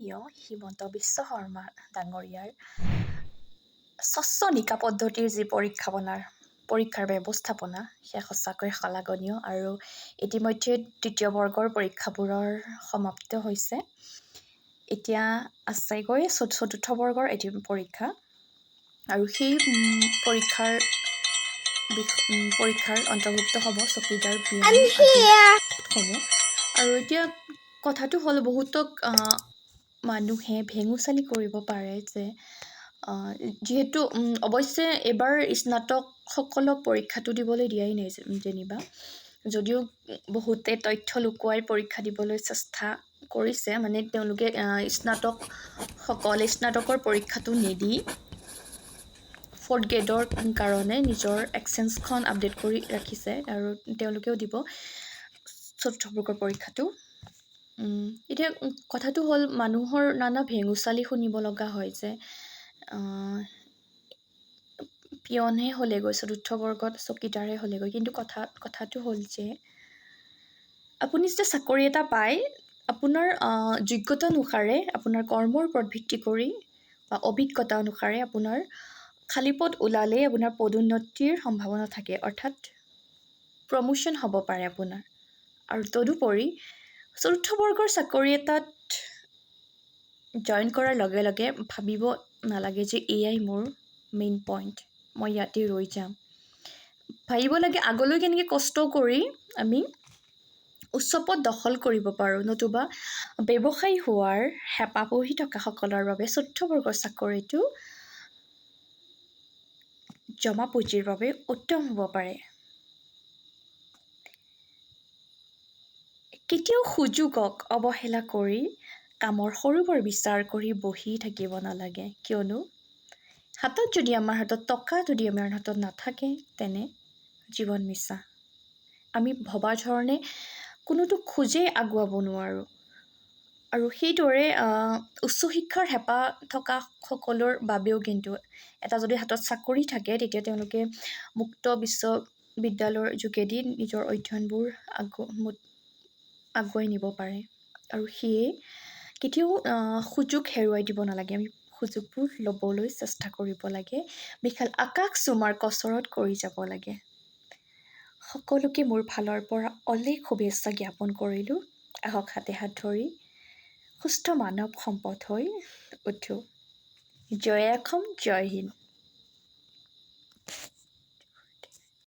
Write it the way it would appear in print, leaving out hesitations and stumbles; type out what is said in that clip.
সন্মানীয় হিমন্ত বিশ্ব শৰ্মা ডাঙৰীয়াৰ স্বচ্ছ নিকা পদ্ধতিৰ যি পৰীক্ষাৰ ব্যৱস্থাপনা সেয়া সঁচাকৈ শলাগনীয় আৰু ইতিমধ্যে তৃতীয় বৰ্গৰ পৰীক্ষাবোৰৰ সমাপ্ত হৈছে। এতিয়া আছেগৈ চতুৰ্থ বৰ্গৰ এটি পৰীক্ষা আৰু সেই পৰীক্ষাৰ অন্তৰ্ভুক্ত হ'ব চকীদাৰ সমূহ। আৰু এতিয়া কথাটো হ'ল বহুতক মানুহে ভেঙুচালি কৰিব পাৰে যে যিহেতু অৱশ্যে এইবাৰ স্নাতকসকলক পৰীক্ষাটো দিবলৈ দিয়াই নাই যেনিবা, যদিও বহুতে তথ্য লুকুৱাই পৰীক্ষা দিবলৈ চেষ্টা কৰিছে, মানে তেওঁলোকে স্নাতকৰ পৰীক্ষাটো নিদি 4th গ্ৰেডৰ কাৰণে নিজৰ এক্সেঞ্জখন আপডেট কৰি ৰাখিছে আৰু তেওঁলোকেও দিব চতুৰ্থ বৰ্গৰ পৰীক্ষাটো। এতিয়া কথাটো হ'ল মানুহৰ নানা ভেঙুচালি শুনিব লগা হয় যে পিয়নহে হ'লেগৈ চতুৰ্থ বৰ্গত, চকীদাৰে হ'লেগৈ, কিন্তু কথাটো হ'ল যে আপুনি যেতিয়া চাকৰি এটা পায় আপোনাৰ যোগ্যতা অনুসাৰে, আপোনাৰ কৰ্মৰ ওপৰত ভিত্তি কৰি বা অভিজ্ঞতা অনুসাৰে আপোনাৰ খালী পদ ওলালেই আপোনাৰ পদোন্নতিৰ সম্ভাৱনা থাকে, অৰ্থাৎ প্ৰমোশ্যন হ'ব পাৰে আপোনাৰ। আৰু তদুপৰি চতুৰ্থ বৰ্গৰ চাকৰি এটাত জইন কৰাৰ লগে লগে ভাবিব নালাগে যে এয়াই মোৰ মেইন পইণ্ট, মই ইয়াতে ৰৈ যাম। ভাবিব লাগে আগলৈ কেনেকৈ কষ্ট কৰি আমি উচ্চ পদ দখল কৰিব পাৰোঁ, নতুবা ব্যৱসায়ী হোৱাৰ হেঁপাহ পঢ়ি থকাসকলৰ বাবে চতুৰ্থ বৰ্গৰ চাকৰিটো জমা পুঁজিৰ বাবে উত্তম হ'ব পাৰে। কেতিয়াও সুযোগক অৱহেলা কৰি কামৰ সৰু বৰ বিচাৰ কৰি বহি থাকিব নালাগে, কিয়নো আমাৰ হাতত টকা যদি আমাৰ হাতত নাথাকে তেনে জীৱন মিছা। আমি ভবা ধৰণে কোনোটো খোজেই আগুৱাব নোৱাৰোঁ। আৰু সেইদৰে উচ্চ শিক্ষাৰ হেঁপাহ থকা সকলৰ বাবেও কিন্তু এটা যদি হাতত চাকৰি থাকে তেতিয়া তেওঁলোকে মুক্ত বিশ্ববিদ্যালয়ৰ যোগেদি নিজৰ অধ্যয়নবোৰ আগুৱাই নিব পাৰে। আৰু সেয়ে কেতিয়াও সুযোগ হেৰুৱাই দিব নালাগে, আমি সুযোগবোৰ ল'বলৈ চেষ্টা কৰিব লাগে, বিশাল আকাশ চুমাৰ কচৰত কৰি যাব লাগে। সকলোকে মোৰ ফালৰ পৰা অলেখ শুভেচ্ছা জ্ঞাপন কৰিলোঁ। আহক হাতে হাত ধৰি সুস্থ মানৱ সম্পদ হৈ উঠো। জয় অসম, জয় হিন্দ।